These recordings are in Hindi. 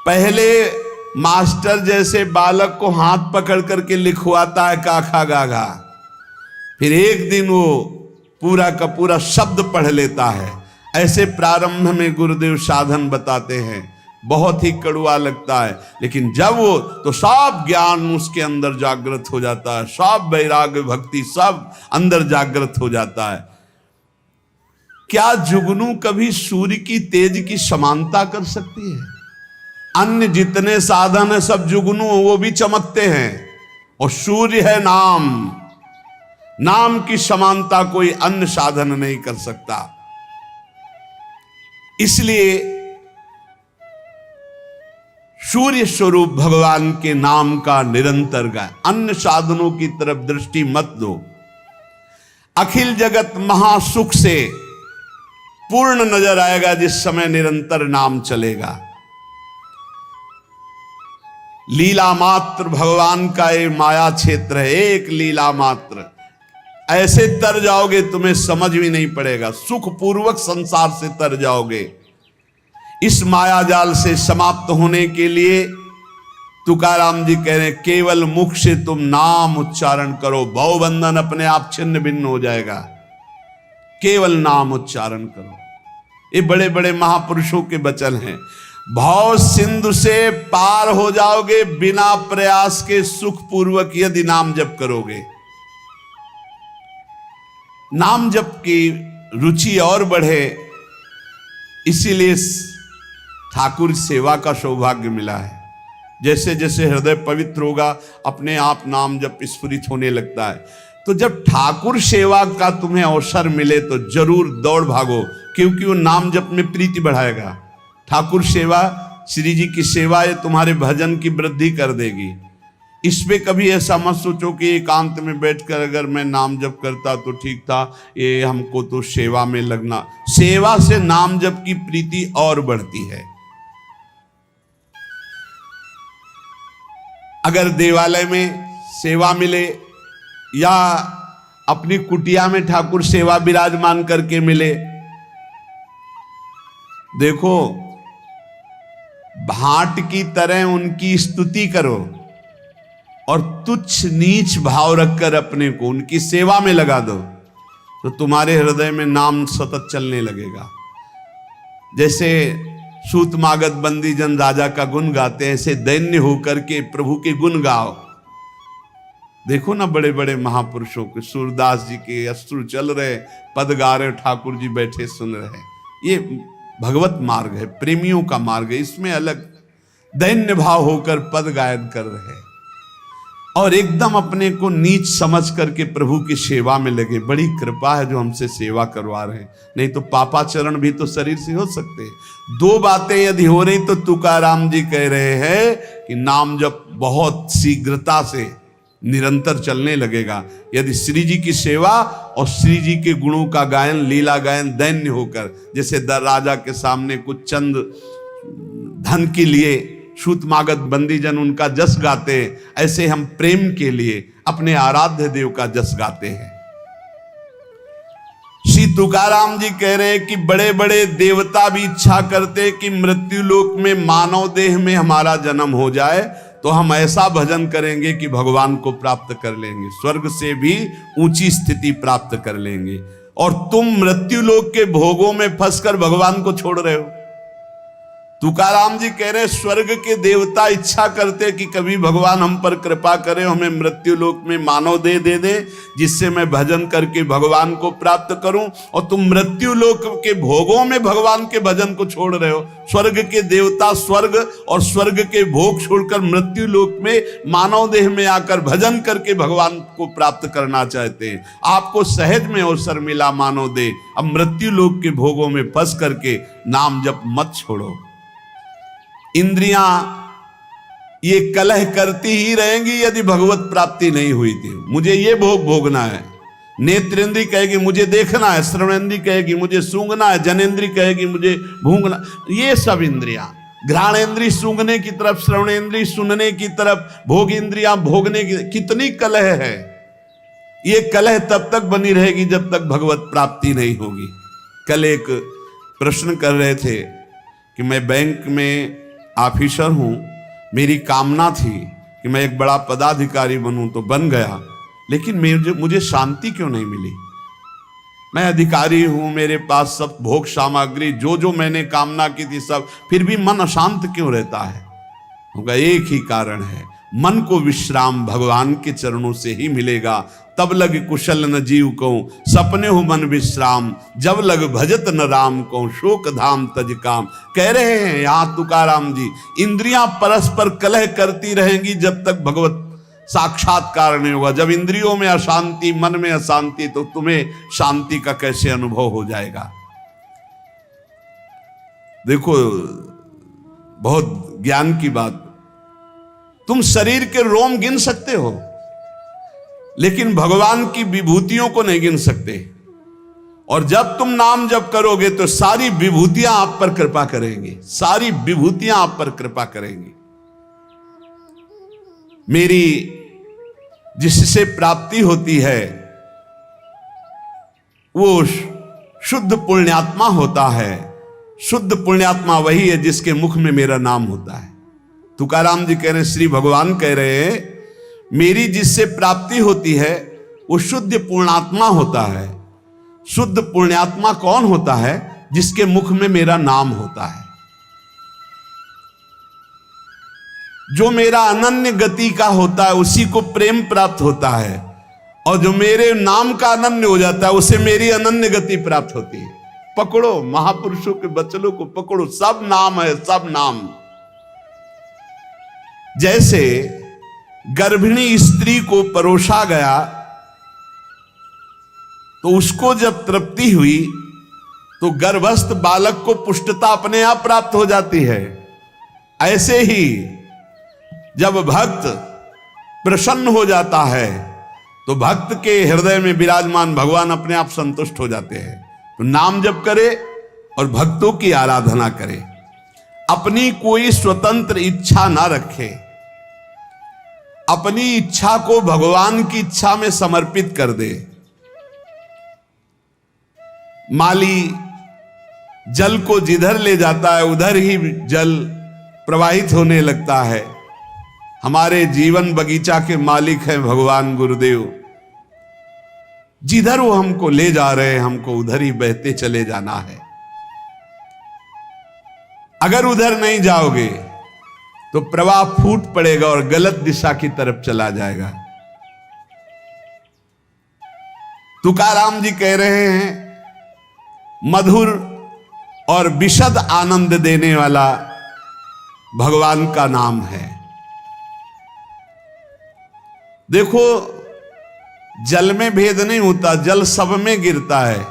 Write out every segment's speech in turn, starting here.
पहले मास्टर जैसे बालक को हाथ पकड़ करके लिखवाता है काखा गाघा, फिर एक दिन वो पूरा का पूरा शब्द पढ़ लेता है। ऐसे प्रारंभ में गुरुदेव साधन बताते हैं, बहुत ही कड़वा लगता है, लेकिन जब वो तो सब ज्ञान उसके अंदर जागृत हो जाता है, सब वैराग्य भक्ति सब अंदर जागृत हो जाता है। क्या जुगनू कभी सूर्य की तेज की समानता कर सकती है? अन्य जितने साधन है सब जुगनू वो भी चमकते हैं, और सूर्य है नाम, नाम की समानता कोई अन्य साधन नहीं कर सकता। इसलिए सूर्य स्वरूप भगवान के नाम का निरंतर गाय, अन्य साधनों की तरफ दृष्टि मत दो। अखिल जगत महासुख से पूर्ण नजर आएगा जिस समय निरंतर नाम चलेगा। लीला मात्र भगवान का ये माया क्षेत्र है, एक लीला मात्र। ऐसे तर जाओगे तुम्हें समझ भी नहीं पड़ेगा, सुख पूर्वक संसार से तर जाओगे। इस माया जाल से समाप्त होने के लिए तुकाराम जी कह रहे हैं, केवल मुख से तुम नाम उच्चारण करो, भवबंधन अपने आप छिन्न भिन्न हो जाएगा। केवल नाम उच्चारण करो। ये बड़े बड़े महापुरुषों के वचन हैं। भाव सिंधु से पार हो जाओगे बिना प्रयास के, सुख पूर्वक यदि नाम जप करोगे। नाम जप की रुचि और बढ़े, इसीलिए ठाकुर सेवा का सौभाग्य मिला है। जैसे जैसे हृदय पवित्र होगा अपने आप नाम जप स्फुरित होने लगता है। तो जब ठाकुर सेवा का तुम्हें अवसर मिले तो जरूर दौड़ भागो, क्योंकि वो नाम जप में प्रीति बढ़ाएगा। ठाकुर सेवा, श्री जी की सेवा, ये तुम्हारे भजन की वृद्धि कर देगी। इसमें कभी ऐसा मत सोचो कि एकांत में बैठकर अगर मैं नाम जप करता तो ठीक था, ये हमको तो सेवा में लगना। सेवा से नाम जप की प्रीति और बढ़ती है। अगर देवालय में सेवा मिले या अपनी कुटिया में ठाकुर सेवा विराजमान करके मिले, देखो भाट की तरह उनकी स्तुति करो और तुच्छ नीच भाव रखकर अपने को उनकी सेवा में लगा दो, तो तुम्हारे हृदय में नाम सतत चलने लगेगा। जैसे सूतमागध बंदी जन राजा का गुण गाते हैं, ऐसे दैन्य होकर के प्रभु के गुण गाओ। देखो ना बड़े बड़े महापुरुषों के, सूरदास जी के अश्रु चल रहे, पद गा रहे, ठाकुर जी बैठे सुन रहे। ये भगवत मार्ग है, प्रेमियों का मार्ग है। इसमें अलग दैन्य भाव होकर पद गायन कर रहे और एकदम अपने को नीच समझ करके प्रभु की सेवा में लगे। बड़ी कृपा है जो हमसे सेवा करवा रहे हैं, नहीं तो पापाचरण भी तो शरीर से हो सकते हैं। दो बातें यदि हो रही तो तुकाराम जी कह रहे हैं कि नाम जब बहुत शीघ्रता से निरंतर चलने लगेगा। यदि श्री जी की सेवा और श्री जी के गुणों का गायन, लीला गायन दैन्य होकर, जैसे राजा के सामने कुछ चंद धन के लिए सूतमागध बंदीजन उनका जस गाते, ऐसे हम प्रेम के लिए अपने आराध्य देव का जस गाते हैं। श्री तुकाराम जी कह रहे हैं कि बड़े बड़े देवता भी इच्छा करते कि मृत्यु लोक में मानव देह में हमारा जन्म हो जाए, तो हम ऐसा भजन करेंगे कि भगवान को प्राप्त कर लेंगे, स्वर्ग से भी ऊंची स्थिति प्राप्त कर लेंगे। और तुम मृत्यु लोक के भोगों में फंसकर भगवान को छोड़ रहे हो। तुकाराम जी कह रहे स्वर्ग के देवता इच्छा करते कि कभी भगवान हम पर कृपा करें, हमें मृत्यु लोक में मानव देह दे दे जिससे मैं भजन करके भगवान को प्राप्त करूं, और तुम मृत्यु लोक के भोगों में भगवान के भजन को छोड़ रहे हो। स्वर्ग के देवता स्वर्ग और स्वर्ग के भोग छोड़कर मृत्यु लोक में मानव देह में आकर भजन करके भगवान को प्राप्त करना चाहते हैं। आपको सहज में अवसर मिला मानव देह, अब मृत्यु लोक के भोगों में फंस करके नाम जप मत छोड़ो। इंद्रियां ये कलह करती ही रहेंगी यदि भगवत प्राप्ति नहीं हुई थी। मुझे ये भोग भोगना है, नेत्रेंद्री कहेगी मुझे देखना है, श्रवणेंद्री कहेगी मुझे सूंघना है, जनेंद्री कहेगी मुझे भूंगना। ये सब इंद्रियां, घ्राणेंद्री सूंघने की तरफ, श्रवणेंद्री सुनने की तरफ, भोग इंद्रियां भोगने की, कितनी कलह है। ये कलह तब तक बनी रहेगी जब तक भगवत प्राप्ति नहीं होगी। कल एक प्रश्न कर रहे थे कि मैं बैंक में ऑफिसर हूं, मेरी कामना थी कि मैं एक बड़ा पदाधिकारी बनूं, तो बन गया, लेकिन मुझे शांति क्यों नहीं मिली? मैं अधिकारी हूं, मेरे पास सब भोग सामग्री जो मैंने कामना की थी सब, फिर भी मन अशांत क्यों रहता है? होगा एक ही कारण है, मन को विश्राम भगवान के चरणों से ही मिलेगा। तब लग कुशल न जीव को, सपने हो मन विश्राम, जब लग भजत न राम को, शोक धाम तज काम। कह रहे हैं यहां तुकाराम जी, इंद्रियां परस्पर कलह करती रहेंगी जब तक भगवत साक्षात्कार नहीं होगा। जब इंद्रियों में अशांति, मन में अशांति, तो तुम्हें शांति का कैसे अनुभव हो जाएगा? देखो, बहुत ज्ञान की बात, तुम शरीर के रोम गिन सकते हो, लेकिन भगवान की विभूतियों को नहीं गिन सकते। और जब तुम नाम जप करोगे तो सारी विभूतियां आप पर कृपा करेंगी, सारी विभूतियां आप पर कृपा करेंगी। मेरी जिससे प्राप्ति होती है वो शुद्ध पुण्यात्मा होता है। शुद्ध पुण्यात्मा वही है जिसके मुख में मेरा नाम होता है। तुकाराम जी कह रहे हैं, श्री भगवान कह रहे हैं, मेरी जिससे प्राप्ति होती है वो शुद्ध पुण्यात्मा होता है। शुद्ध पुण्यात्मा कौन होता है? जिसके मुख में मेरा नाम होता है, जो मेरा अनन्य गति का होता है, उसी को प्रेम प्राप्त होता है। और जो मेरे नाम का अनन्य हो जाता है, उसे मेरी अनन्य गति प्राप्त होती है। पकड़ो, महापुरुषों के वचनों को पकड़ो, सब नाम है, सब नाम। जैसे गर्भिणी स्त्री को परोसा गया तो उसको जब तृप्ति हुई तो गर्भस्थ बालक को पुष्टता अपने आप प्राप्त हो जाती है। ऐसे ही जब भक्त प्रसन्न हो जाता है तो भक्त के हृदय में विराजमान भगवान अपने आप संतुष्ट हो जाते हैं। तो नाम जप करे और भक्तों की आराधना करे, अपनी कोई स्वतंत्र इच्छा ना रखे, अपनी इच्छा को भगवान की इच्छा में समर्पित कर दे। माली जल को जिधर ले जाता है उधर ही जल प्रवाहित होने लगता है। हमारे जीवन बगीचा के मालिक हैं भगवान गुरुदेव। जिधर वो हमको ले जा रहे हैं, हमको उधर ही बहते चले जाना है। अगर उधर नहीं जाओगे तो प्रवाह फूट पड़ेगा और गलत दिशा की तरफ चला जाएगा। तुकाराम जी कह रहे हैं, मधुर और विशद आनंद देने वाला भगवान का नाम है। देखो, जल में भेद नहीं होता, जल सब में गिरता है,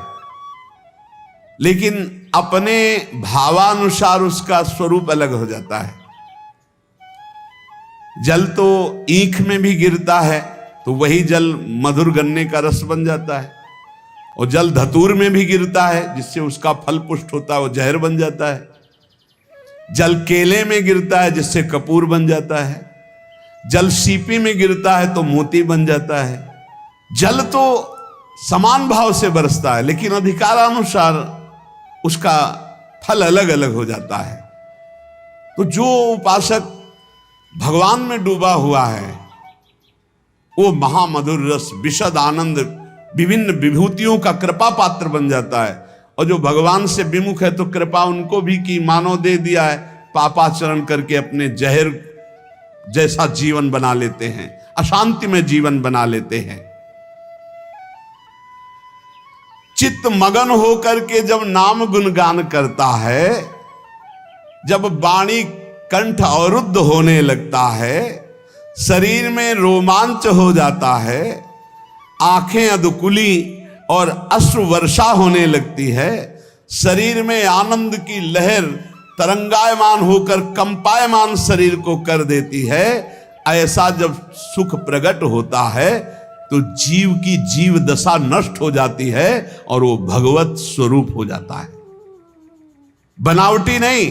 लेकिन अपने भावानुसार उसका स्वरूप अलग हो जाता है। जल तो ईख में भी गिरता है तो वही जल मधुर गन्ने का रस बन जाता है, और जल धतूर में भी गिरता है जिससे उसका फल पुष्ट होता है, वो जहर बन जाता है। जल केले में गिरता है जिससे कपूर बन जाता है। जल सीपी में गिरता है तो मोती बन जाता है। जल तो समान भाव से बरसता है, लेकिन अधिकारानुसार उसका फल अलग अलग हो जाता है। तो जो उपासक भगवान में डूबा हुआ है वो महामधुर रस, विशद आनंद, विभिन्न विभूतियों का कृपा पात्र बन जाता है। और जो भगवान से विमुख है तो कृपा उनको भी की, मानो दे दिया है, पापाचरण करके अपने जहर जैसा जीवन बना लेते हैं, अशांति में जीवन बना लेते हैं। चित्त मगन होकर के जब नाम गुणगान करता है, जब वाणी कंठ अवरुद्ध होने लगता है, शरीर में रोमांच हो जाता है, आंखें अधकुली और अश्रु वर्षा होने लगती है, शरीर में आनंद की लहर तरंगायमान होकर कंपायमान शरीर को कर देती है, ऐसा जब सुख प्रकट होता है तो जीव की जीव दशा नष्ट हो जाती है और वो भगवत स्वरूप हो जाता है। बनावटी नहीं,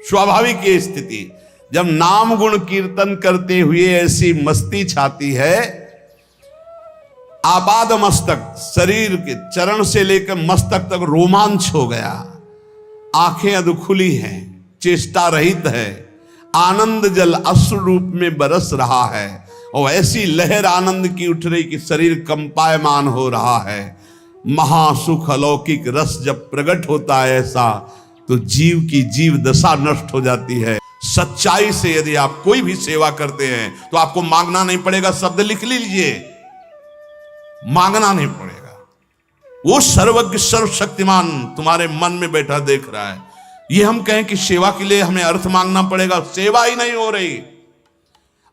स्वाभाविक ये स्थिति। जब नाम गुण कीर्तन करते हुए ऐसी मस्ती छाती है, आपाद मस्तक, शरीर के चरण से लेकर मस्तक तक रोमांच हो गया, आंखें अधखुली हैं, चेष्टा रहित है, आनंद जल अश्रु रूप में बरस रहा है, और ऐसी लहर आनंद की उठ रही कि शरीर कंपायमान हो रहा है। महासुख अलौकिक रस जब प्रकट होता है ऐसा, तो जीव की जीव दशा नष्ट हो जाती है। सच्चाई से यदि आप कोई भी सेवा करते हैं तो आपको मांगना नहीं पड़ेगा, शब्द लिख लीजिए, मांगना नहीं पड़ेगा। वो सर्वज्ञ सर्वशक्तिमान तुम्हारे मन में बैठा देख रहा है। ये हम कहें कि सेवा के लिए हमें अर्थ मांगना पड़ेगा, सेवा ही नहीं हो रही।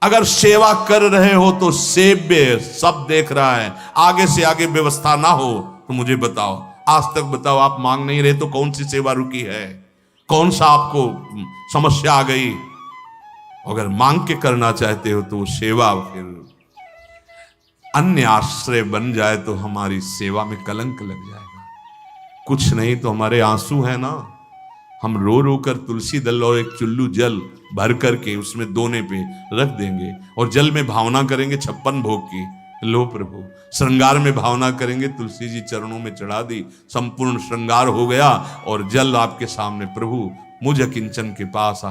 अगर सेवा कर रहे हो तो सेव्य सब देख रहा है, आगे से आगे व्यवस्था ना हो तो मुझे बताओ, आज तक बताओ, आप मांग नहीं रहे तो कौन सी सेवा रुकी है, कौन सा आपको समस्या आ गई? अगर मांग के करना चाहते हो तो सेवा फिर अन्य आश्रय बन जाए तो हमारी सेवा में कलंक लग जाएगा। कुछ नहीं तो हमारे आंसू है ना, हम रो रो कर तुलसी दल और एक चुल्लू जल भर करके उसमें दोने पे रख देंगे, और जल में भावना करेंगे 56 भोग की, लो प्रभु। श्रृंगार में भावना करेंगे, तुलसी जी चरणों में चढ़ा दी, संपूर्ण श्रृंगार हो गया, और जल आपके सामने, प्रभु मुझ अकिंचन के पास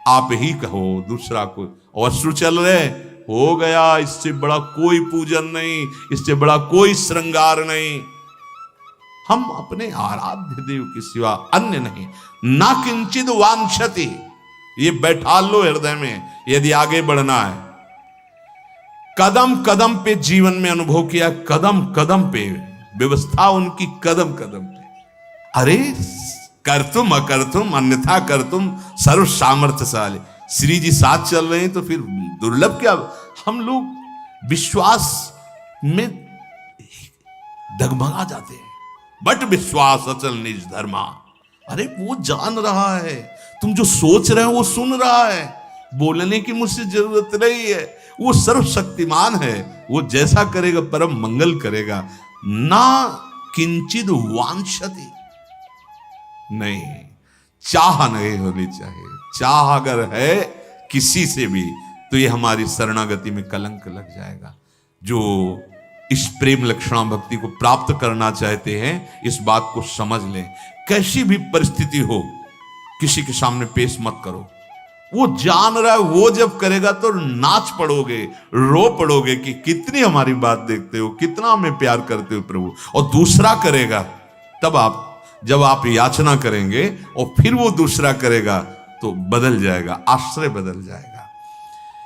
आप ही कहो, दूसरा कोई। और अश्रु चल रहे, हो गया, इससे बड़ा कोई पूजन नहीं, इससे बड़ा कोई श्रृंगार नहीं। हम अपने आराध्य देव के सिवा अन्य नहीं, ना किंचित वांछति, ये बैठा लो हृदय में। यदि आगे बढ़ना है, कदम कदम पे जीवन में अनुभव किया, कदम कदम पे व्यवस्था उनकी, कदम कदम पे। अरे कर तुम अकर तुम अन्यथा कर तुम सर्व सामर्थ्यशाली। श्री जी साथ चल रहे हैं तो फिर दुर्लभ क्या? हम लोग विश्वास में डगमगा जाते हैं, बट विश्वास अचल निज धर्मा। अरे वो जान रहा है, तुम जो सोच रहे हो वो सुन रहा है, बोलने की मुझसे जरूरत नहीं है, वो सर्वशक्तिमान है, वो जैसा करेगा परम मंगल करेगा। ना किंचित वांछति, नहीं, चाह नहीं होनी चाहिए। चाह अगर है किसी से भी तो ये हमारी शरणागति में कलंक लग जाएगा। जो इस प्रेम लक्षणा भक्ति को प्राप्त करना चाहते हैं, इस बात को समझ लें। कैसी भी परिस्थिति हो, किसी के सामने पेश मत करो। वो जान रहा है, वो जब करेगा तो नाच पड़ोगे, रो पड़ोगे कि कितनी हमारी बात देखते हो, कितना हमें प्यार करते हो प्रभु। और दूसरा करेगा, तब आप, जब आप याचना करेंगे और फिर वो दूसरा करेगा तो बदल जाएगा, आश्रय बदल जाएगा।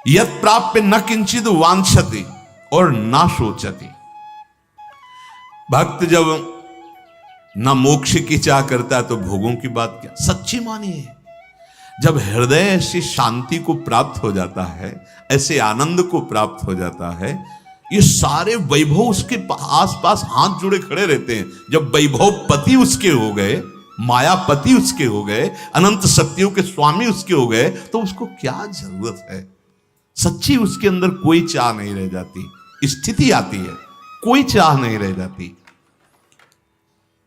यत् प्राप्य न किंचित वांछति और ना सोचति। भक्त जब ना मोक्ष की चाह करता है तो भोगों की बात क्या। सच्ची मानिए, जब हृदय ऐसी शांति को प्राप्त हो जाता है, ऐसे आनंद को प्राप्त हो जाता है, ये सारे वैभव उसके आसपास हाथ जुड़े खड़े रहते हैं। जब वैभव पति उसके हो गए, मायापति उसके हो गए, अनंत शक्तियों के स्वामी उसके हो गए, तो उसको क्या जरूरत है। सच्ची उसके अंदर कोई चाह नहीं रह जाती। स्थिति आती है, कोई चाह नहीं रह जाती।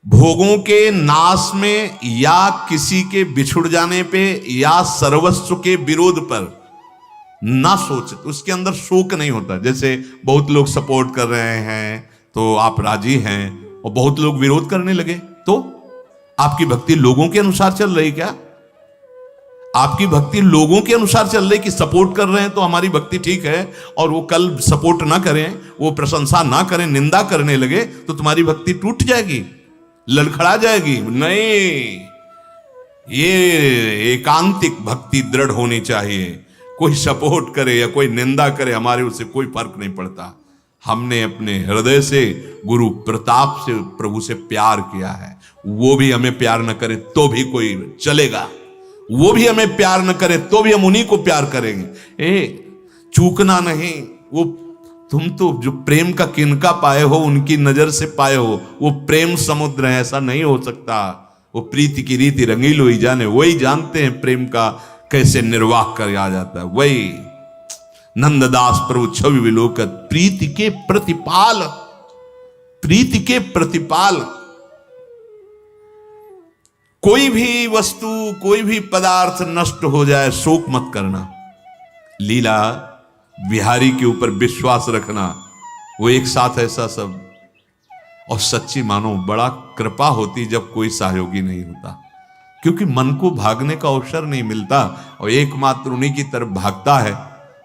भोगों के नाश में, या किसी के बिछुड़ जाने पे, या सर्वस्व के विरोध पर ना सोच, उसके अंदर शोक नहीं होता। जैसे बहुत लोग सपोर्ट कर रहे हैं तो आप राजी हैं, और बहुत लोग विरोध करने लगे तो आपकी भक्ति लोगों के अनुसार चल रही क्या? आपकी भक्ति लोगों के अनुसार चल रही कि सपोर्ट कर रहे हैं तो हमारी भक्ति ठीक है, और वो कल सपोर्ट ना करें, वो प्रशंसा ना करें, निंदा करने लगे तो तुम्हारी भक्ति टूट जाएगी, लड़खड़ा जाएगी। नहीं, ये एकांतिक भक्ति दृढ़ होनी चाहिए। कोई सपोर्ट करे या कोई निंदा करे, हमारे उससे कोई फर्क नहीं पड़ता। हमने अपने हृदय से, गुरु प्रताप से, प्रभु से प्यार किया है। वो भी हमें प्यार न करे तो भी कोई चलेगा, वो भी हमें प्यार न करे तो भी हम उन्हीं को प्यार करेंगे। चूकना नहीं। वो तुम तो जो प्रेम का किनका पाए हो, उनकी नजर से पाए हो, वो प्रेम समुद्र है, ऐसा नहीं हो सकता। वो प्रीति की रीति रंगीलो ही जाने, वही जानते हैं प्रेम का कैसे निर्वाह किया जाता है। वही नंददास प्रभु छवि विलोकत, प्रीति के प्रतिपाल, प्रीति के प्रतिपाल। कोई भी वस्तु, कोई भी पदार्थ नष्ट हो जाए, शोक मत करना। लीला बिहारी के ऊपर विश्वास रखना, वो एक साथ ऐसा सब। और सच्ची मानो, बड़ा कृपा होती जब कोई सहयोगी नहीं होता, क्योंकि मन को भागने का अवसर नहीं मिलता और एकमात्र उन्हीं की तरफ भागता है।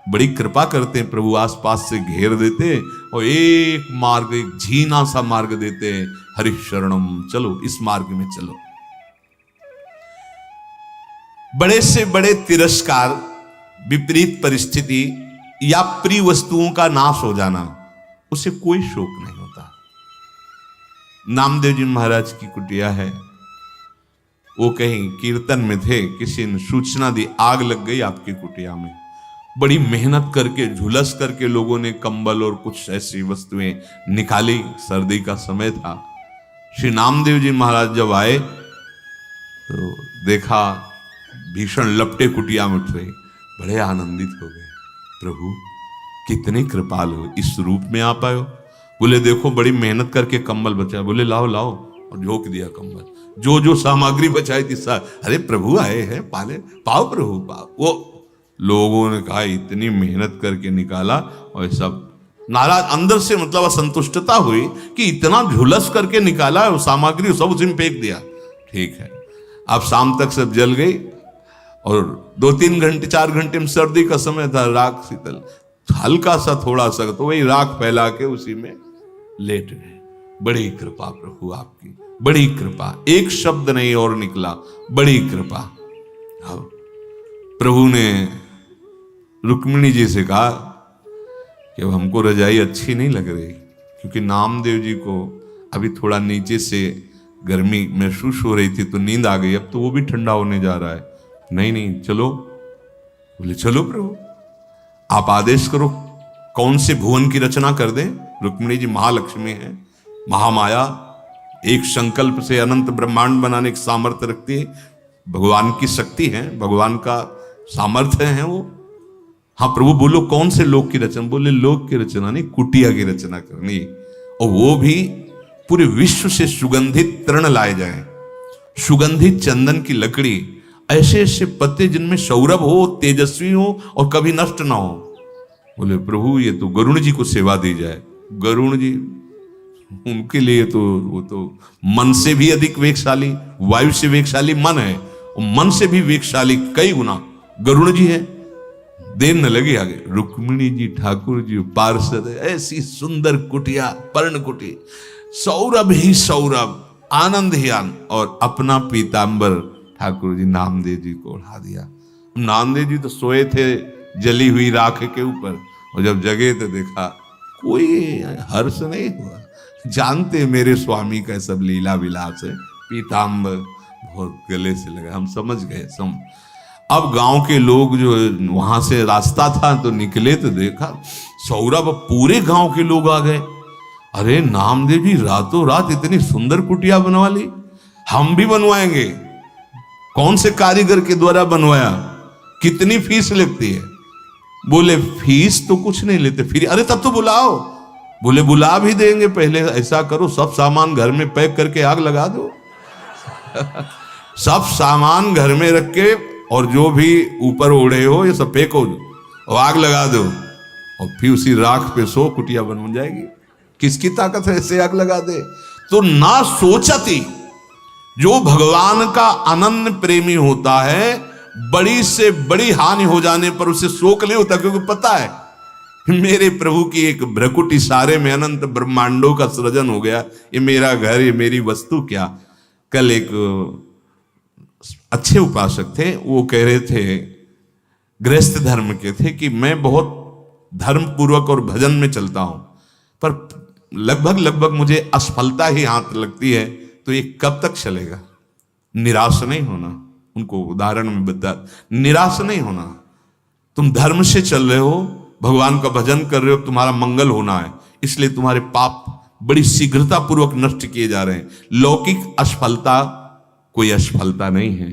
बड़ी कृपा करते हैं प्रभु, आसपास से घेर देते हैं और एक मार्ग, एक झीना सा मार्ग देते हैं, हरि शरणम, चलो इस मार्ग में चलो। बड़े से बड़े तिरस्कार, विपरीत परिस्थिति या प्रिय वस्तुओं का नाश हो जाना, उसे कोई शोक नहीं होता। नामदेव जी महाराज की कुटिया है, वो कहीं कीर्तन में थे, किसी ने सूचना दी आग लग गई आपकी कुटिया में। बड़ी मेहनत करके, झुलस करके लोगों ने कंबल और कुछ ऐसी वस्तुएं निकाली, सर्दी का समय था। श्री नामदेव जी महाराज जब आए तो देखा भीषण लपटे कुटिया में उठ रही, बड़े आनंदित हो गए। प्रभु कितने कृपाल हो, इस रूप में आप आए हो। बोले देखो बड़ी मेहनत करके कंबल बचाया। बोले लाओ लाओ, और झोंक दिया कंबल, जो जो सामग्री बचाई थी अरे प्रभु आए हैं, पाले पाओ प्रभु पाओ। वो लोगों ने कहा इतनी मेहनत करके निकाला, और सब नाराज अंदर से, मतलब असंतुष्टता हुई कि इतना झुलस करके निकाला, वो सामग्री सब उसी में फेंक दिया। ठीक है, अब शाम तक सब जल गई और 2-3 घंटे 4 घंटे में, सर्दी का समय था, राख शीतल, हल्का सा थोड़ा सा तो वही राख फैला के उसी में लेट गए। बड़ी कृपा प्रभु आपकी, बड़ी कृपा, एक शब्द नहीं और निकला, बड़ी कृपा। अब प्रभु ने रुक्मिणी जी से कहा कि अब हमको रजाई अच्छी नहीं लग रही, क्योंकि नामदेव जी को अभी थोड़ा नीचे से गर्मी महसूस हो रही थी तो नींद आ गई, अब तो वो भी ठंडा होने जा रहा है। नहीं नहीं चलो। बोले चलो प्रभु आप आदेश करो, कौन से भुवन की रचना कर दें। रुक्मिणी जी महालक्ष्मी है, महामाया, एक संकल्प से अनंत ब्रह्मांड बनाने की सामर्थ्य रखती है, भगवान की शक्ति है, भगवान का सामर्थ्य है वो। हाँ प्रभु बोलो कौन से लोक की रचना। बोले लोक की रचना नहीं, कुटिया की रचना करनी, और वो भी पूरे विश्व से सुगंधित तृण लाए जाए, सुगंधित चंदन की लकड़ी, ऐसे ऐसे पत्ते जिनमें सौरभ हो, तेजस्वी हो और कभी नष्ट ना हो। बोले प्रभु ये तो गरुण जी को सेवा दी जाए। गरुण जी उनके लिए तो वो तो मन से भी अधिक वेगशाली, वायु से वेगशाली मन है, और मन से भी वेगशाली कई गुना गरुण जी है। देर न लगी आगे, रुक्मिणी जी ठाकुर जी पार्षद, ऐसी सुंदर कुटिया, पर्ण कुटी, सौरभ ही सौरभ, आनंद ही आनंद, और अपना पीतांबर ठाकुर जी नामदेव जी को उड़ा दिया। नामदेव जी तो सोए थे जली हुई राख के ऊपर, और जब जगे तो देखा कोई हर्ष नहीं हुआ। जानते मेरे स्वामी का सब लीला विलास है, पीतांबर बहुत गले से लगा, हम समझ गए। अब गांव के लोग जो वहां से रास्ता था तो निकले तो देखा सौरभ, पूरे गांव के लोग आ गए। अरे नामदेव जी रातों रात इतनी सुंदर कुटिया बनवा ली, हम भी बनवाएंगे। कौन से कारीगर के द्वारा बनवाया, कितनी फीस लगती है। बोले फीस तो कुछ नहीं लेते, फिर अरे तब तो बुलाओ। बोले बुला भी देंगे, पहले ऐसा करो सब सामान घर में पैक करके आग लगा दो। सब सामान घर में रख के, और जो भी ऊपर ओढ़े हो ये सब फेंको और आग लगा दो, और फिर उसी राख पे सो, कुटिया बन जाएगी। किसकी ताकत है ऐसे आग लगा दे। तो ना सोचती, जो भगवान का अनन्य प्रेमी होता है, बड़ी से बड़ी हानि हो जाने पर उसे शोक नहीं होता, क्योंकि पता है मेरे प्रभु की एक भ्रकुट इशारे में अनंत ब्रह्मांडों का सृजन हो गया, ये मेरा घर, ये मेरी वस्तु क्या। कल एक अच्छे उपासक थे, वो कह रहे थे, गृहस्थ धर्म के थे, कि मैं बहुत धर्म पूर्वक और भजन में चलता हूं, पर लगभग मुझे असफलता ही हाथ लगती है, तो ये कब तक चलेगा। निराश नहीं होना, उनको उदाहरण में बता, निराश नहीं होना। तुम धर्म से चल रहे हो, भगवान का भजन कर रहे हो, तुम्हारा मंगल होना है, इसलिए तुम्हारे पाप बड़ी शीघ्रता पूर्वक नष्ट किए जा रहे हैं। लौकिक असफलता कोई असफलता नहीं है।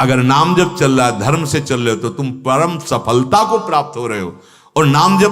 अगर नाम जप चल रहा है, धर्म से चल रहे हो, तो तुम परम सफलता को प्राप्त हो रहे हो। और नाम जप